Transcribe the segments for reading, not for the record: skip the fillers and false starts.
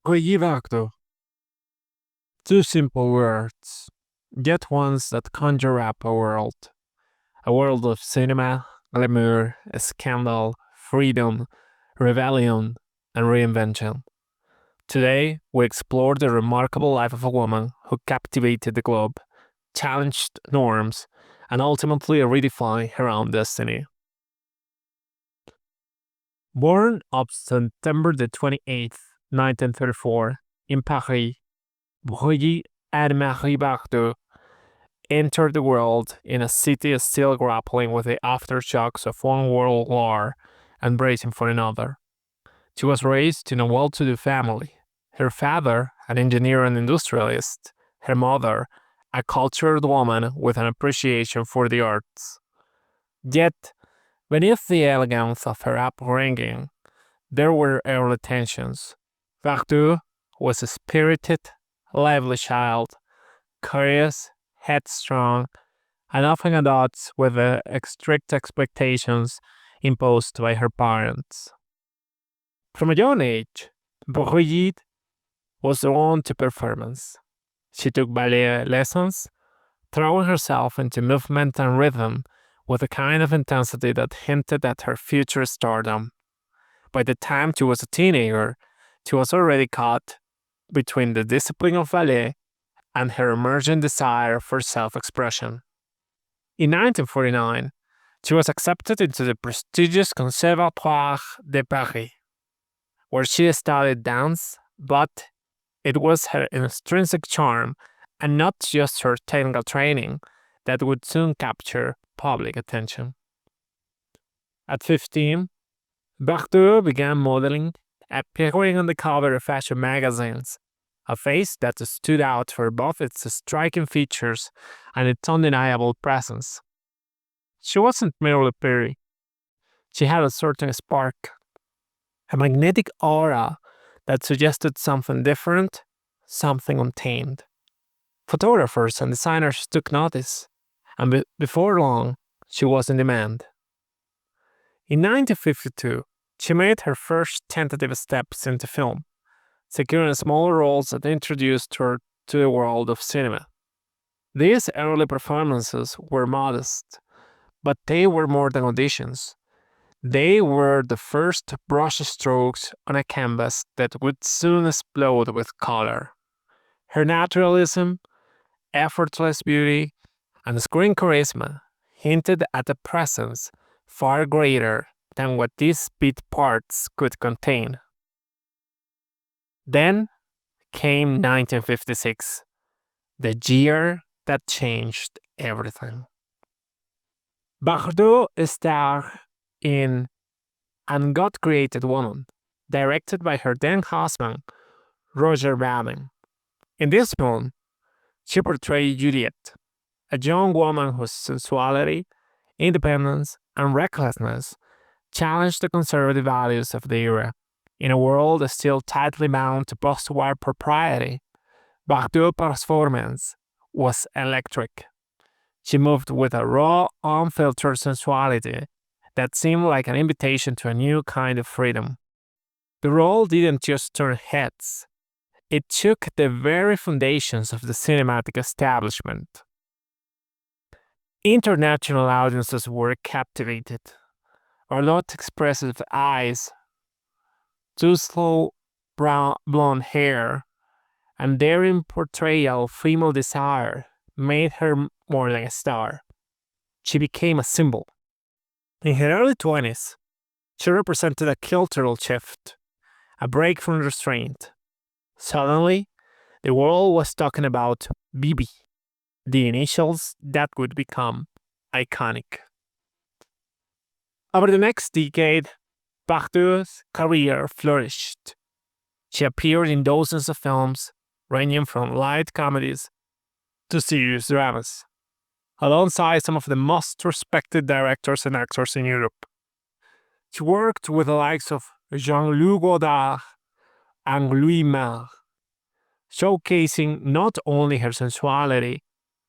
Brigitte Bardot. Two simple words, yet ones that conjure up a world. A world of cinema, glamour, scandal, freedom, rebellion, and reinvention. Today, we explore the remarkable life of a woman who captivated the globe, challenged norms, and ultimately redefined her own destiny. Born on September the 28th, 1934, in Paris, Brigitte Anne-Marie Bardot entered the world in a city still grappling with the aftershocks of one world war and bracing for another. She was raised in a well-to-do family. Her father, an engineer and industrialist, her mother, a cultured woman with an appreciation for the arts. Yet, beneath the elegance of her upbringing, there were early tensions. Bardot was a spirited, lively child, curious, headstrong, and often at odds with the strict expectations imposed by her parents. From a young age, Brigitte was drawn to performance. She took ballet lessons, throwing herself into movement and rhythm with a kind of intensity that hinted at her future stardom. By the time she was a teenager, she was already caught between the discipline of ballet and her emerging desire for self-expression. In 1949, she was accepted into the prestigious Conservatoire de Paris, where she studied dance, but it was her intrinsic charm and not just her technical training that would soon capture public attention. At 15, Bardot began modeling, appearing on the cover of fashion magazines, a face that stood out for both its striking features and its undeniable presence. She wasn't merely pretty. She had a certain spark, a magnetic aura that suggested something different, something untamed. Photographers and designers took notice, and before long, she was in demand. In 1952, she made her first tentative steps into film, securing smaller roles that introduced her to the world of cinema. These early performances were modest, but they were more than auditions. They were the first brushstrokes on a canvas that would soon explode with color. Her naturalism, effortless beauty, and screen charisma hinted at a presence far greater than what these beat parts could contain. Then came 1956, the year that changed everything. Bardot starred in And God Created Woman, directed by her then husband, Roger Vadim. In this film, she portrayed Juliette, a young woman whose sensuality, independence, and recklessness challenged the conservative values of the era. In a world still tightly bound to post-war propriety, Bardot's performance was electric. She moved with a raw, unfiltered sensuality that seemed like an invitation to a new kind of freedom. The role didn't just turn heads, it shook the very foundations of the cinematic establishment. International audiences were captivated. Bardot's expressive eyes, too slow brown blonde hair, and daring portrayal of female desire made her more than a star. She became a symbol. In her early 20s, she represented a cultural shift, a break from restraint. Suddenly, the world was talking about BB, the initials that would become iconic. Over the next decade, Bardot's career flourished. She appeared in dozens of films, ranging from light comedies to serious dramas, alongside some of the most respected directors and actors in Europe. She worked with the likes of Jean-Luc Godard and Louis Malle, showcasing not only her sensuality,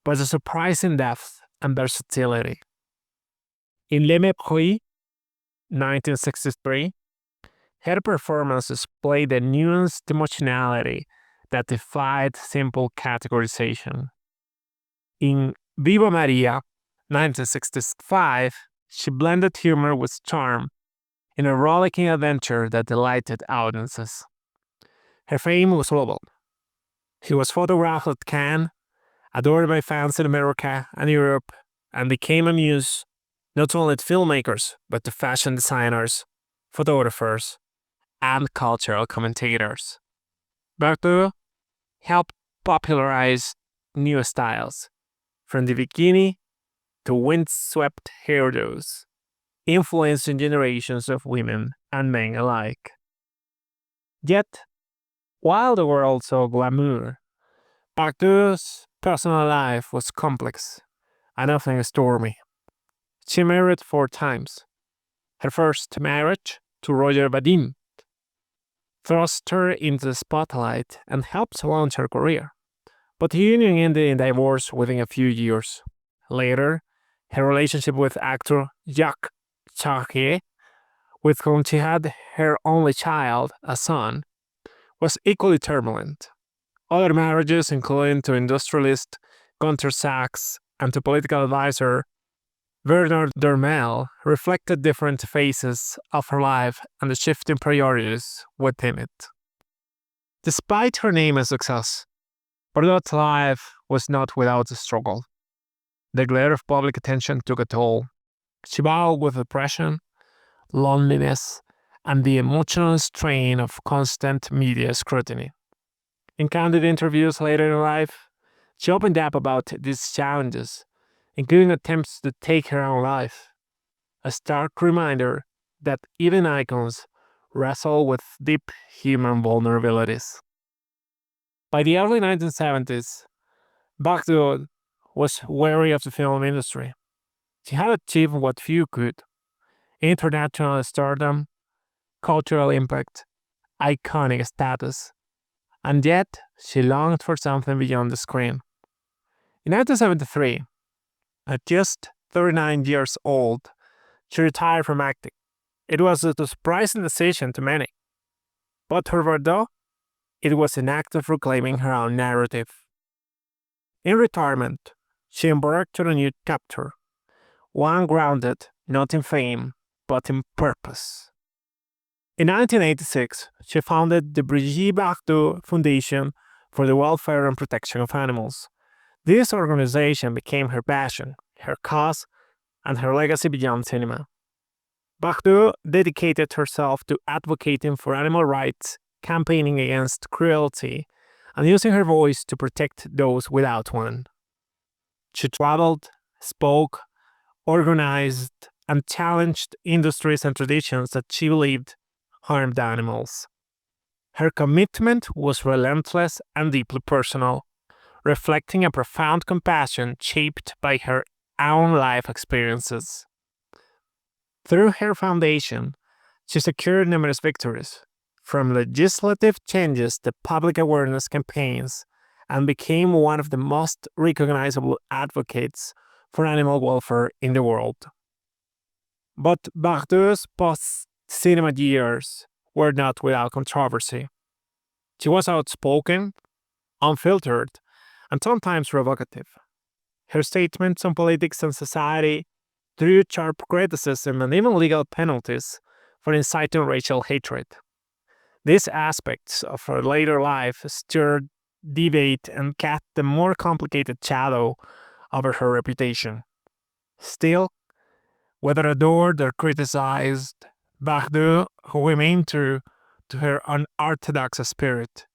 but a surprising depth and versatility. In Le Mépris, 1963, Her performance displayed a nuanced emotionality that defied simple categorization. In Viva Maria, 1965, she blended humor with charm in a rollicking adventure that delighted audiences. Her fame was global. She was photographed at Cannes, adored by fans in America and Europe, and became a muse not only to filmmakers, but to fashion designers, photographers, and cultural commentators. Bardot helped popularize new styles, from the bikini to windswept hairdos, influencing generations of women and men alike. Yet, while the world saw glamour, Bardot's personal life was complex and often stormy. She married 4 times. Her first marriage, to Roger Vadim, thrust her into the spotlight and helped launch her career. But the union ended in divorce within a few years. Later, her relationship with actor Jacques Charrier, with whom she had her only child, a son, was equally turbulent. Other marriages, including to industrialist Gunter Sachs and to political advisor Bernard Dermel, reflected different phases of her life and the shifting priorities within it. Despite her name and success, Bardot's life was not without a struggle. The glare of public attention took a toll. She battled with depression, loneliness, and the emotional strain of constant media scrutiny. In candid interviews later in life, she opened up about these challenges, including attempts to take her own life. A stark reminder that even icons wrestle with deep human vulnerabilities. By the early 1970s, Bardot was wary of the film industry. She had achieved what few could: international stardom, cultural impact, iconic status, and yet she longed for something beyond the screen. In 1973, at just 39 years old, she retired from acting. It was a surprising decision to many, but for Bardot, it was an act of reclaiming her own narrative. In retirement, she embarked on a new chapter, one grounded not in fame, but in purpose. In 1986, she founded the Brigitte Bardot Foundation for the Welfare and Protection of Animals. This organization became her passion, her cause, and her legacy beyond cinema. Bardot dedicated herself to advocating for animal rights, campaigning against cruelty, and using her voice to protect those without one. She traveled, spoke, organized, and challenged industries and traditions that she believed harmed animals. Her commitment was relentless and deeply personal, reflecting a profound compassion shaped by her own life experiences. Through her foundation, she secured numerous victories, from legislative changes to public awareness campaigns, and became one of the most recognizable advocates for animal welfare in the world. But Bardot's post-cinema years were not without controversy. She was outspoken, unfiltered, and sometimes provocative. Her statements on politics and society drew sharp criticism and even legal penalties for inciting racial hatred. These aspects of her later life stirred debate and cast a more complicated shadow over her reputation. Still, whether adored or criticized, Bardot remained true to her unorthodox spirit,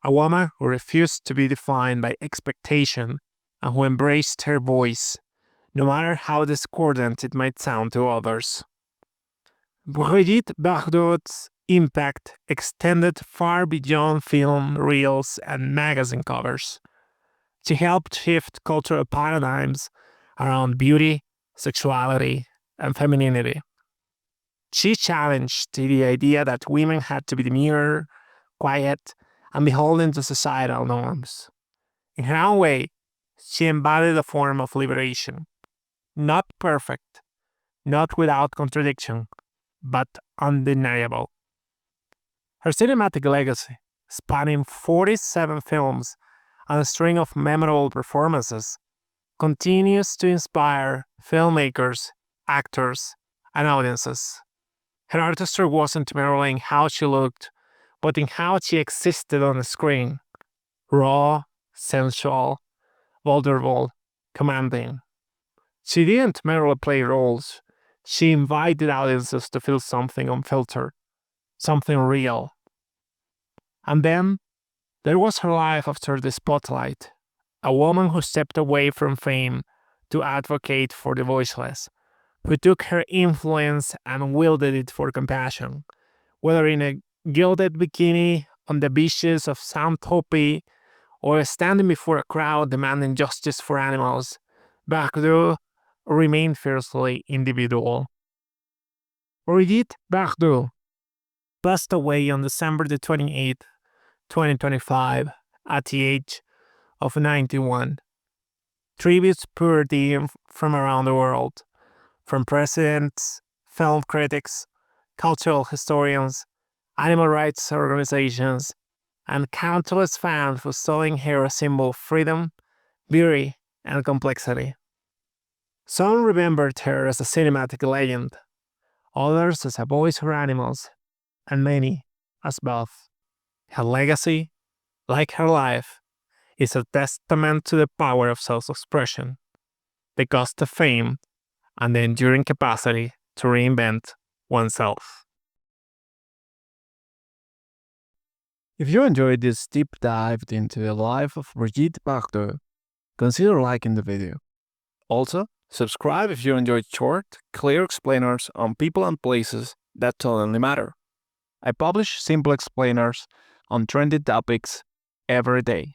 a woman who refused to be defined by expectation and who embraced her voice, no matter how discordant it might sound to others. Brigitte Bardot's impact extended far beyond film reels and magazine covers. She helped shift cultural paradigms around beauty, sexuality, and femininity. She challenged the idea that women had to be demure, quiet, and beholden to societal norms. In her own way, she embodied a form of liberation, not perfect, not without contradiction, but undeniable. Her cinematic legacy, spanning 47 films and a string of memorable performances, continues to inspire filmmakers, actors, and audiences. Her artistry wasn't merely in how she looked, but in how she existed on the screen. Raw, sensual, vulnerable, commanding. She didn't merely play roles, she invited audiences to feel something unfiltered, something real. And then there was her life after the spotlight, a woman who stepped away from fame to advocate for the voiceless, who took her influence and wielded it for compassion, whether in a gilded bikini on the beaches of Saint Tropez or standing before a crowd demanding justice for animals. Bardot remained fiercely individual. Brigitte Bardot passed away on December the 28th, 2025, at the age of 91. Tributes poured in from around the world, from presidents, film critics, cultural historians, animal rights organizations, and countless fans who saw in her a symbol of freedom, beauty, and complexity. Some remembered her as a cinematic legend, others as a voice for animals, and many as both. Her legacy, like her life, is a testament to the power of self expression, the cost of fame, and the enduring capacity to reinvent oneself. If you enjoyed this deep dive into the life of Brigitte Bardot, consider liking the video. Also, subscribe if you enjoyed short, clear explainers on people and places that totally matter. I publish simple explainers on trendy topics every day.